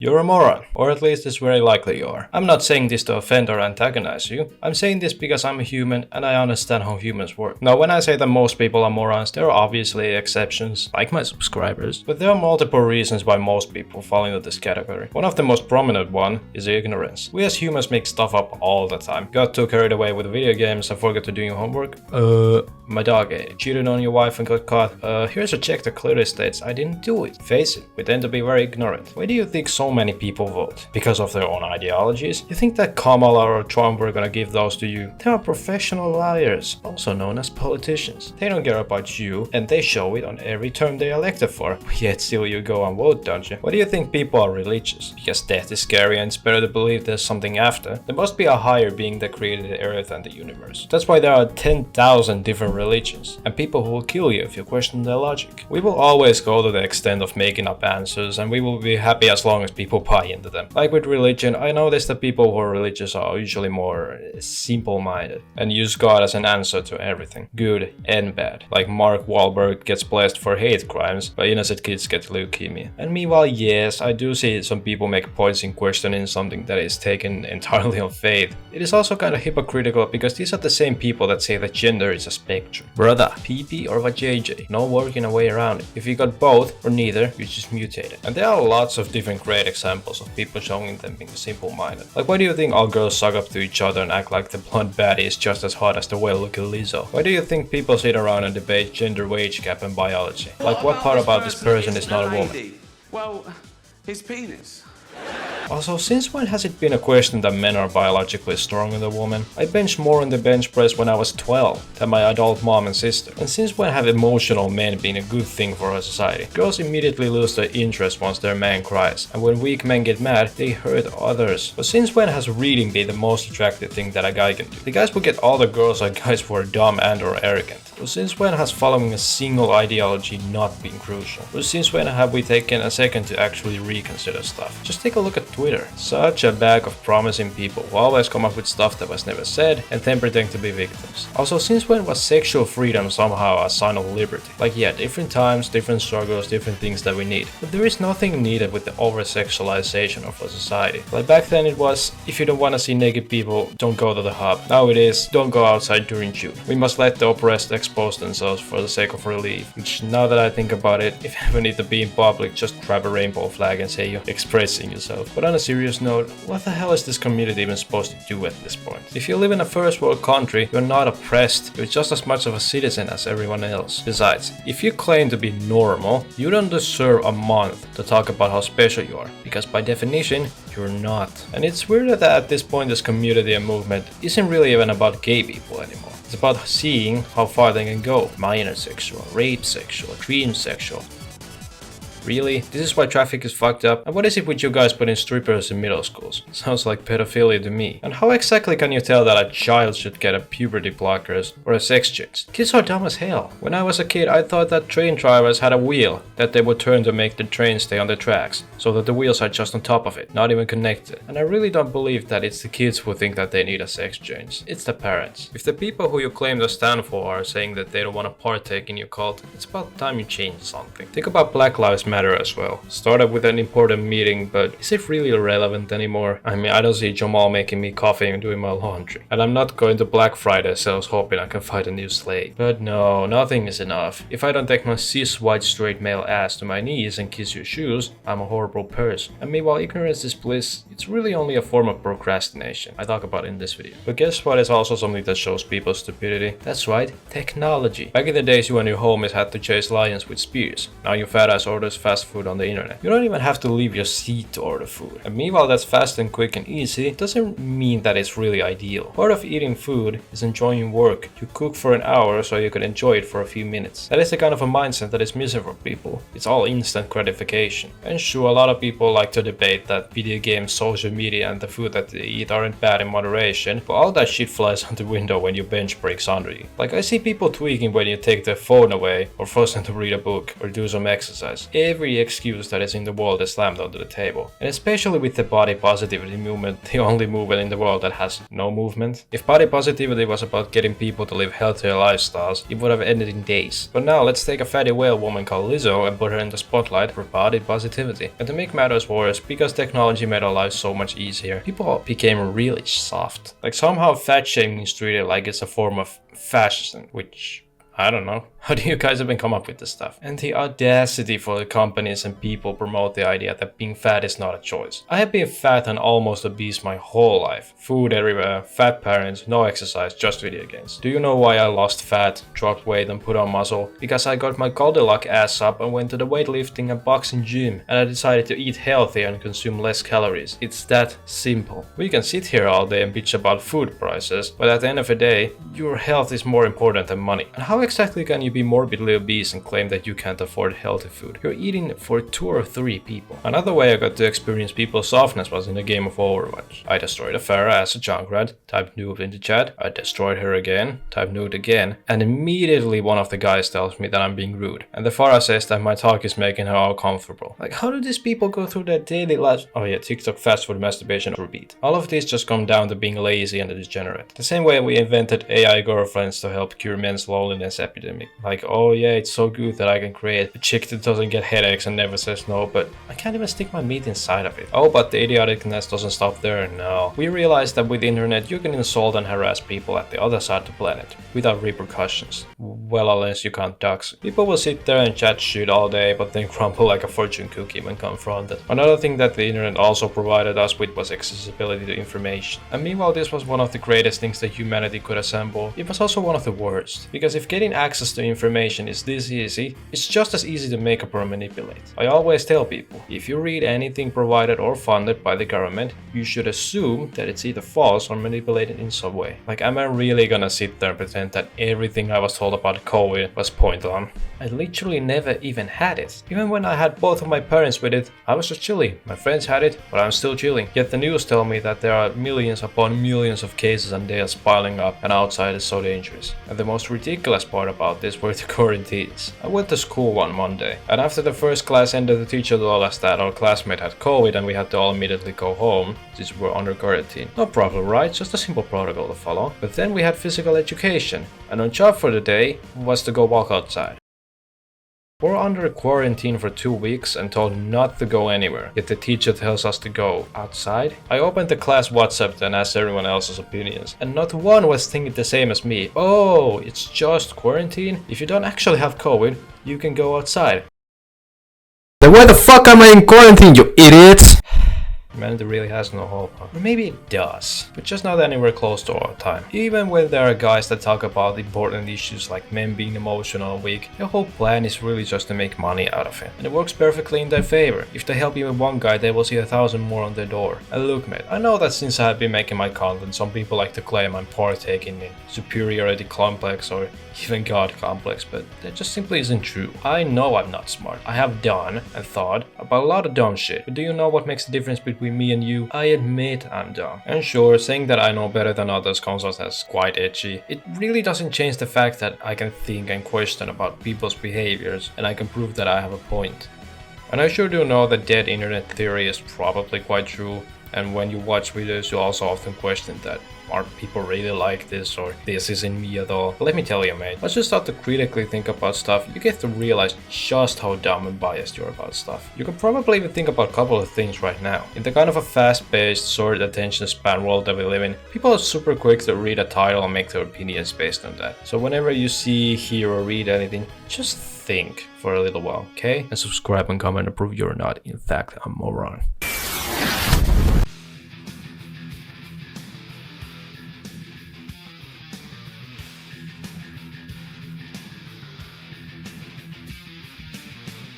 You're a moron, or at least it's very likely you are. I'm not saying this to offend or antagonize you. I'm saying this because I'm a human and I understand how humans work. Now, when I say that most people are morons, there are obviously exceptions, like my subscribers, but there are multiple reasons why most people fall into this category. One of the most prominent one is ignorance. We as humans make stuff up all the time. Got too carried away with video games and forgot to do your homework? My dog cheated on your wife and got caught. Here's a check that clearly states I didn't do it. Face it, we tend to be very ignorant. Why do you think so many people vote? Because of their own ideologies? You think that Kamala or Trump were gonna give those to you? They are professional liars, also known as politicians. They don't care about you, and they show it on every term they elected for. Yet still you go and vote, don't you? Why do you think people are religious? Because death is scary and it's better to believe there's something after. There must be a higher being that created the earth and the universe. That's why there are 10,000 different religions, and people who will kill you if you question their logic. We will always go to the extent of making up answers, and we will be happy as long as people buy into them. Like with religion, I noticed that people who are religious are usually more simple-minded and use God as an answer to everything, good and bad. Like Mark Wahlberg gets blessed for hate crimes, but innocent kids get leukemia. And meanwhile, yes, I do see some people make points in questioning something that is taken entirely on faith. It is also kind of hypocritical because these are the same people that say that gender is a spectrum. Brother, PP or vajayjay, no working a way around it. If you got both or neither, you just mutate it. And there are lots of different great examples of people showing them being simple-minded. Like, why do you think all girls suck up to each other and act like the blonde baddie is just as hot as the well-looking Lizzo? Why do you think people sit around and debate gender wage gap and biology? Like, what part about this person is not a woman? Well, his penis. Also, since when has it been a question that men are biologically stronger than women? I benched more on the bench press when I was 12 than my adult mom and sister. And since when have emotional men been a good thing for our society? Girls immediately lose their interest once their man cries, and when weak men get mad, they hurt others. But since when has reading been the most attractive thing that a guy can do? The guys who get all the girls are guys who are dumb and or arrogant. But since when has following a single ideology not been crucial? But since when have we taken a second to actually reconsider stuff? Just take a look at Twitter. Such a bag of promising people who always come up with stuff that was never said and then pretend to be victims. Also, since when was sexual freedom somehow a sign of liberty? Like, yeah, different times, different struggles, different things that we need. But there is nothing needed with the over-sexualization of our society. Like back then it was, if you don't want to see naked people, don't go to the hub. Now it is, don't go outside during June. We must let the oppressed expose themselves for the sake of relief. Which, now that I think about it, if you ever need to be in public, just grab a rainbow flag and say you're expressing yourself. But on a serious note, what the hell is this community even supposed to do at this point? If you live in a first world country, you're not oppressed, you're just as much of a citizen as everyone else. Besides, if you claim to be normal, you don't deserve a month to talk about how special you are, because by definition, you're not. And it's weird that at this point this community and movement isn't really even about gay people anymore. It's about seeing how far they can go. Minor sexual, rape sexual, dream sexual. Really? This is why traffic is fucked up? And what is it with you guys putting strippers in middle schools? Sounds like pedophilia to me. And how exactly can you tell that a child should get a puberty blockers or a sex change? Kids are dumb as hell. When I was a kid, I thought that train drivers had a wheel that they would turn to make the train stay on the tracks, so that the wheels are just on top of it, not even connected. And I really don't believe that it's the kids who think that they need a sex change. It's the parents. If the people who you claim to stand for are saying that they don't want to partake in your cult, it's about time you change something. Think about Black Lives Matter as well. Started with an important meeting, but is it really relevant anymore? I mean, I don't see Jamal making me coffee and doing my laundry. And I'm not going to Black Friday sales hoping I can find a new slave. But no, nothing is enough. If I don't take my cis white straight male ass to my knees and kiss your shoes, I'm a horrible person. And meanwhile, ignorance is bliss. It's really only a form of procrastination. I talk about it in this video. But guess what is also something that shows people's stupidity? That's right, technology. Back in the days, you and your homies had to chase lions with spears. Now your fat ass orders fast food on the internet. You don't even have to leave your seat to order food. And meanwhile, that's fast and quick and easy doesn't mean that it's really ideal. Part of eating food is enjoying work. You cook for an hour so you can enjoy it for a few minutes. That is the kind of a mindset that is missing for people. It's all instant gratification. And sure, a lot of people like to debate that video games, social media, and the food that they eat aren't bad in moderation, but all that shit flies out the window when your bench breaks under you. Like, I see people tweaking when you take their phone away or force them to read a book or do some exercise. every excuse that is in the world is slammed onto the table. And especially with the body positivity movement, the only movement in the world that has no movement. If body positivity was about getting people to live healthier lifestyles, it would have ended in days. But now let's take a fatty whale woman called Lizzo and put her in the spotlight for body positivity. And to make matters worse, because technology made our lives so much easier, people became really soft. Like somehow fat shaming is treated like it's a form of fashion, which I don't know. How do you guys even come up with this stuff? And the audacity for the companies and people promote the idea that being fat is not a choice. I have been fat and almost obese my whole life. Food everywhere, fat parents, no exercise, just video games. Do you know why I lost fat, dropped weight and put on muscle? Because I got my Goldilocks ass up and went to the weightlifting and boxing gym, and I decided to eat healthy and consume less calories. It's that simple. We can sit here all day and bitch about food prices, but at the end of the day, your health is more important than money. And how exactly can you be morbidly obese and claim that you can't afford healthy food? You're eating for 2 or 3 people. Another way I got to experience people's softness was in the game of Overwatch. I destroyed a Pharah as a Junkrat, typed noob into chat, I destroyed her again, typed noob again, and immediately one of the guys tells me that I'm being rude. And the Pharah says that my talk is making her uncomfortable. Like, how do these people go through their daily lives? Oh yeah, TikTok fast food masturbation repeat. All of these just come down to being lazy and degenerate. The same way we invented AI girlfriends to help cure men's loneliness epidemic. Like, oh yeah, it's so good that I can create a chick that doesn't get headaches and never says no, but I can't even stick my meat inside of it. Oh, but the idioticness doesn't stop there, no. We realized that with the internet you can insult and harass people at the other side of the planet without repercussions. Well, unless you can't dox. People will sit there and chat shit all day, but then crumble like a fortune cookie when confronted. Another thing that the internet also provided us with was accessibility to information. And meanwhile this was one of the greatest things that humanity could assemble, it was also one of the worst. Because if getting access to information is this easy, it's just as easy to make up or manipulate. I always tell people, if you read anything provided or funded by the government, you should assume that it's either false or manipulated in some way. Like, am I really gonna sit there and pretend that everything I was told about COVID was point on? I literally never even had it. Even when I had both of my parents with it, I was just chilling. My friends had it, but I'm still chilling. Yet the news tell me that there are millions upon millions of cases and they are piling up and outside is so dangerous. And the most ridiculous part about this were the quarantines. I went to school one Monday, and after the first class ended, the teacher told us that our classmate had COVID and we had to all immediately go home since we were under quarantine. No problem, right? Just a simple protocol to follow. But then we had physical education, and our job for the day was to go walk outside. We're under quarantine for 2 weeks and told not to go anywhere, yet the teacher tells us to go outside. I opened the class WhatsApp and asked everyone else's opinions, and not one was thinking the same as me. Oh, it's just quarantine? If you don't actually have COVID, you can go outside. Then why the fuck am I in quarantine, you idiots? Humanity really has no hope, huh? Or maybe it does, but just not anywhere close to our time. Even when there are guys that talk about important issues like men being emotional and weak, their whole plan is really just to make money out of it. And it works perfectly in their favor. If they help even one guy, they will see 1,000 more on their door. And look mate, I know that since I have been making my content, some people like to claim I'm partaking in superiority complex or even God complex, but that just simply isn't true. I know I'm not smart. I have done and thought about a lot of dumb shit, but do you know what makes the difference between me and you? I admit I'm dumb. And sure, saying that I know better than others comes off as quite edgy. It really doesn't change the fact that I can think and question about people's behaviors, and I can prove that I have a point. And I sure do know that dead internet theory is probably quite true, and when you watch videos you also often question that. Are people really like this, or this isn't me at all? But let me tell you mate, once you start to critically think about stuff, you get to realize just how dumb and biased you're about stuff. You can probably even think about a couple of things right now. In the kind of a fast-paced, short attention span world that we live in, people are super quick to read a title and make their opinions based on that. So whenever you see, hear or read anything, just think for a little while, okay? And subscribe and comment to prove you're not in fact a moron.